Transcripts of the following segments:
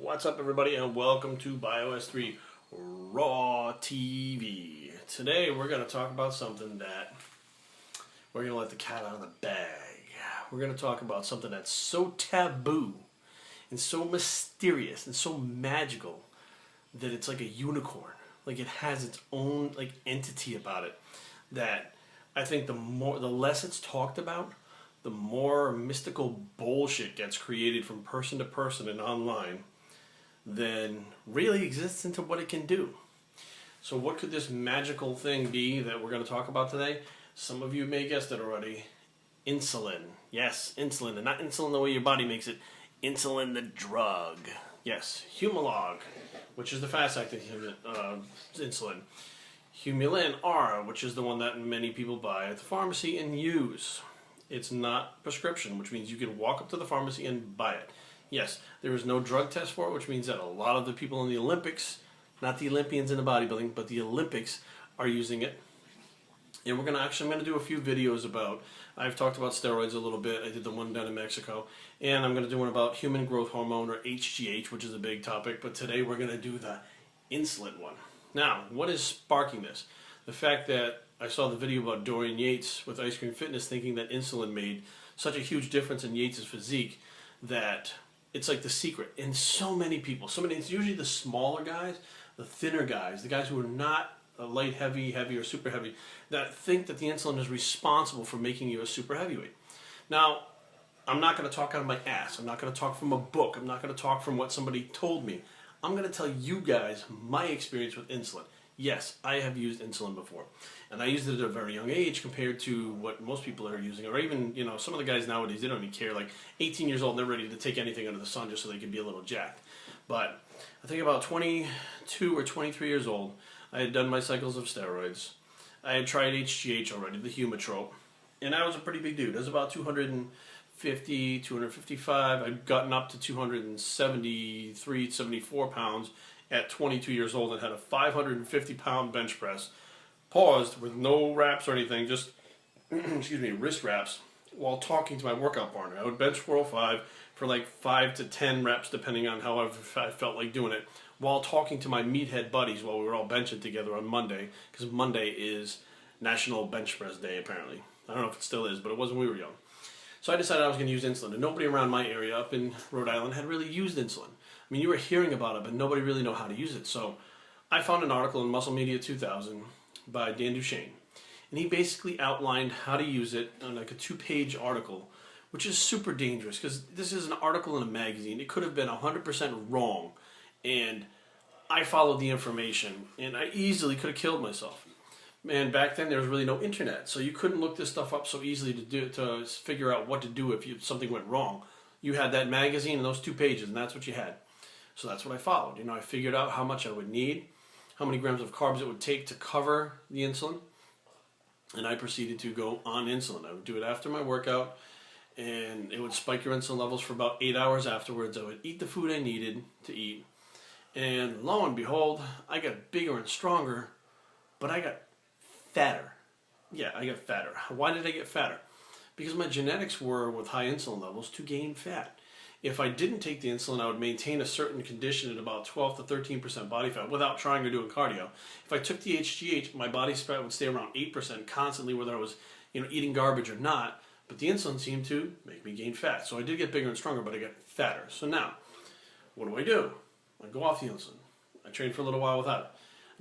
What's up, everybody, and welcome to Bios3 Raw TV. Today we're going to talk about something that we're going to let the cat out of the bag. We're going to talk about something that's so taboo and so mysterious and so magical that it's like a unicorn. Like, it has its own entity about it that I think the less it's talked about, the more mystical bullshit gets created from person to person and online than really exists into what it can do. So what could this magical thing be that we're going to talk about today? Some of you may guessed it already. Insulin. Yes, insulin. And not insulin the way your body makes it. Insulin the drug. Yes, Humalog, which is the fast-acting insulin. Humulin R, which is the one that many people buy at the pharmacy and use. It's not prescription, which means you can walk up to the pharmacy and buy it. Yes, there is no drug test for it, which means that a lot of the people in the Olympics, not the Olympians in the bodybuilding, but the Olympics are using it. And I'm going to do a few videos about, I've talked about steroids a little bit. I did the one down in Mexico. And I'm going to do one about human growth hormone, or HGH, which is a big topic. But today we're going to do the insulin one. Now, what is sparking this? The fact that I saw the video about Dorian Yates with Ice Cream Fitness thinking that insulin made such a huge difference in Yates' physique that it's like the secret. And so many people, it's usually the smaller guys, the thinner guys, the guys who are not light, heavy, or super heavy, that think that the insulin is responsible for making you a super heavyweight. Now, I'm not going to talk out of my ass. I'm not going to talk from a book. I'm not going to talk from what somebody told me. I'm going to tell you guys my experience with insulin. Yes, I have used insulin before. And I used it at a very young age compared to what most people are using. Or even, some of the guys nowadays, they don't even care. Like 18 years old, they're ready to take anything under the sun just so they can be a little jacked. But I think about 22 or 23 years old, I had done my cycles of steroids. I had tried HGH already, the Humatrope. And I was a pretty big dude. I was about 250, 255. I'd gotten up to 273, 74 pounds at 22 years old and had a 550-pound bench press. Paused with no wraps or anything, just wrist wraps, while talking to my workout partner. I would bench 405 for like 5 to 10 reps, depending on how I felt like doing it, while talking to my meathead buddies while we were all benching together on Monday, because Monday is National Bench Press Day, apparently. I don't know if it still is, but it was when we were young. So I decided I was going to use insulin, and nobody around my area up in Rhode Island had really used insulin. I mean, you were hearing about it, but nobody really knew how to use it. So I found an article in Muscle Media 2000 by Dan Duchesne, and he basically outlined how to use it on like a 2-page article, which is super dangerous because this is an article in a magazine. It could have been 100% wrong, and I followed the information, and I easily could have killed myself. And back then there was really no internet, so you couldn't look this stuff up so easily to figure out what to do if something went wrong. You had that magazine and those 2 pages, and that's what you had. So that's what I followed. I figured out how much I would need, how many grams of carbs it would take to cover the insulin, and I proceeded to go on insulin. I would do it after my workout, and it would spike your insulin levels for about 8 hours afterwards. I would eat the food I needed to eat, and lo and behold, I got bigger and stronger, but I got fatter. Yeah, I got fatter. Why did I get fatter? Because my genetics were with high insulin levels to gain fat. If I didn't take the insulin, I would maintain a certain condition at about 12 to 13% body fat without trying to do a cardio. If I took the HGH, my body fat would stay around 8% constantly, whether I was eating garbage or not. But the insulin seemed to make me gain fat. So I did get bigger and stronger, but I got fatter. So now, what do? I go off the insulin. I train for a little while without it.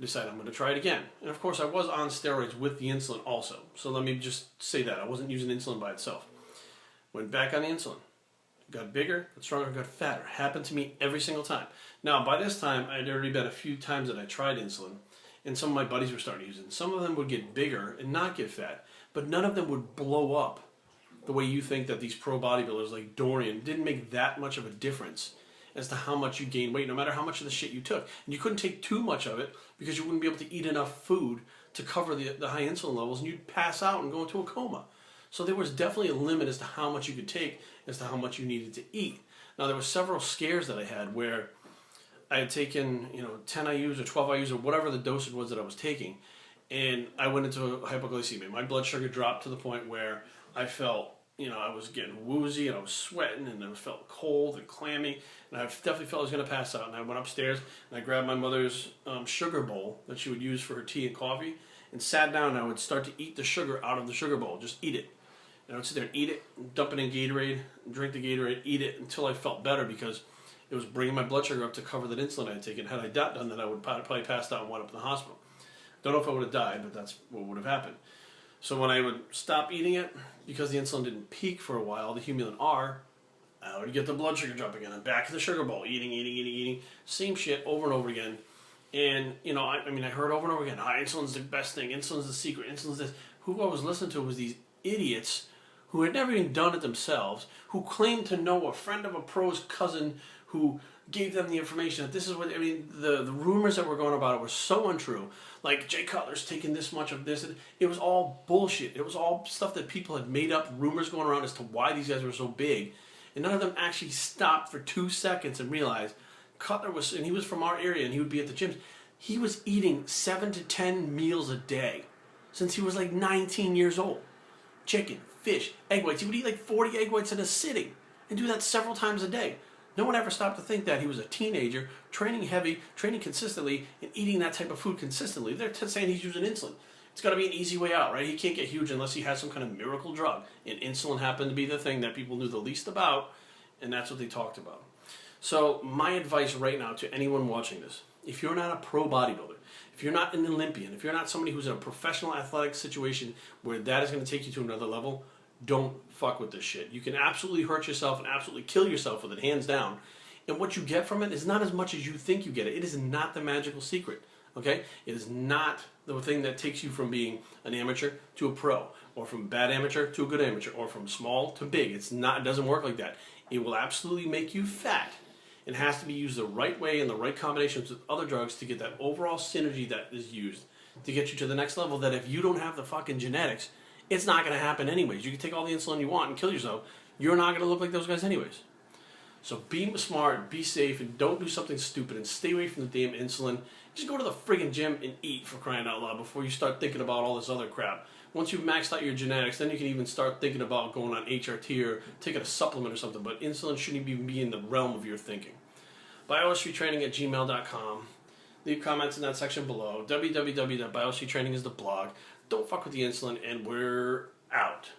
I decided I'm going to try it again. And of course, I was on steroids with the insulin also. So let me just say that. I wasn't using insulin by itself. Went back on the insulin. Got bigger, got stronger, got fatter. Happened to me every single time. Now, by this time, I'd already been a few times that I tried insulin, and some of my buddies were starting to use it. Some of them would get bigger and not get fat, but none of them would blow up the way you think that these pro bodybuilders like Dorian didn't make that much of a difference as to how much you gained weight, no matter how much of the shit you took. And you couldn't take too much of it because you wouldn't be able to eat enough food to cover the high insulin levels, and you'd pass out and go into a coma. So there was definitely a limit as to how much you could take, as to how much you needed to eat. Now, there were several scares that I had where I had taken, 10 IUs or 12 IUs or whatever the dosage was that I was taking, and I went into hypoglycemia. My blood sugar dropped to the point where I felt I was getting woozy and I was sweating and I felt cold and clammy, and I definitely felt I was going to pass out. And I went upstairs and I grabbed my mother's sugar bowl that she would use for her tea and coffee, and sat down, and I would start to eat the sugar out of the sugar bowl. Just eat it. And I would sit there and eat it, dump it in Gatorade, drink the Gatorade, eat it until I felt better, because it was bringing my blood sugar up to cover that insulin I had taken. Had I not done that, I would probably passed out and wound up in the hospital. Don't know if I would have died, but that's what would have happened. So when I would stop eating it, because the insulin didn't peak for a while, the Humulin R, I would get the blood sugar jump again. I'm back to the sugar bowl, eating. Same shit over and over again. And, I heard over and over again, insulin's the best thing, insulin's the secret, insulin's this. Who I was listening to was these idiots who had never even done it themselves, who claimed to know a friend of a pro's cousin who gave them the information that this is what, the rumors that were going about it were so untrue. Like, Jay Cutler's taking this much of this. It was all bullshit. It was all stuff that people had made up, rumors going around as to why these guys were so big. And none of them actually stopped for 2 seconds and realized Cutler was, and he was from our area, and he would be at the gyms. He was eating 7 to 10 meals a day since he was like 19 years old. Chicken, fish, egg whites. He would eat like 40 egg whites in a sitting and do that several times a day. No one ever stopped to think that he was a teenager, training heavy, training consistently, and eating that type of food consistently. They're saying he's using insulin. It's got to be an easy way out, right? He can't get huge unless he has some kind of miracle drug. And insulin happened to be the thing that people knew the least about, and that's what they talked about. So my advice right now to anyone watching this, if you're not a pro bodybuilder, if you're not an Olympian, if you're not somebody who's in a professional athletic situation where that is going to take you to another level, don't fuck with this shit. You can absolutely hurt yourself and absolutely kill yourself with it, hands down. And what you get from it is not as much as you think you get it. It is not the magical secret, okay? It is not the thing that takes you from being an amateur to a pro, or from bad amateur to a good amateur, or from small to big. It's not. It doesn't work like that. It will absolutely make you fat. It has to be used the right way and the right combinations with other drugs to get that overall synergy that is used to get you to the next level, that if you don't have the fucking genetics, it's not going to happen anyways. You can take all the insulin you want and kill yourself. You're not going to look like those guys anyways. So be smart, be safe, and don't do something stupid, and stay away from the damn insulin. Just go to the friggin' gym and eat, for crying out loud, before you start thinking about all this other crap. Once you've maxed out your genetics, then you can even start thinking about going on HRT or taking a supplement or something, but insulin shouldn't even be in the realm of your thinking. Bios3training@gmail.com. Leave comments in that section below. www.bios3training is the blog. Don't fuck with the insulin, and we're out.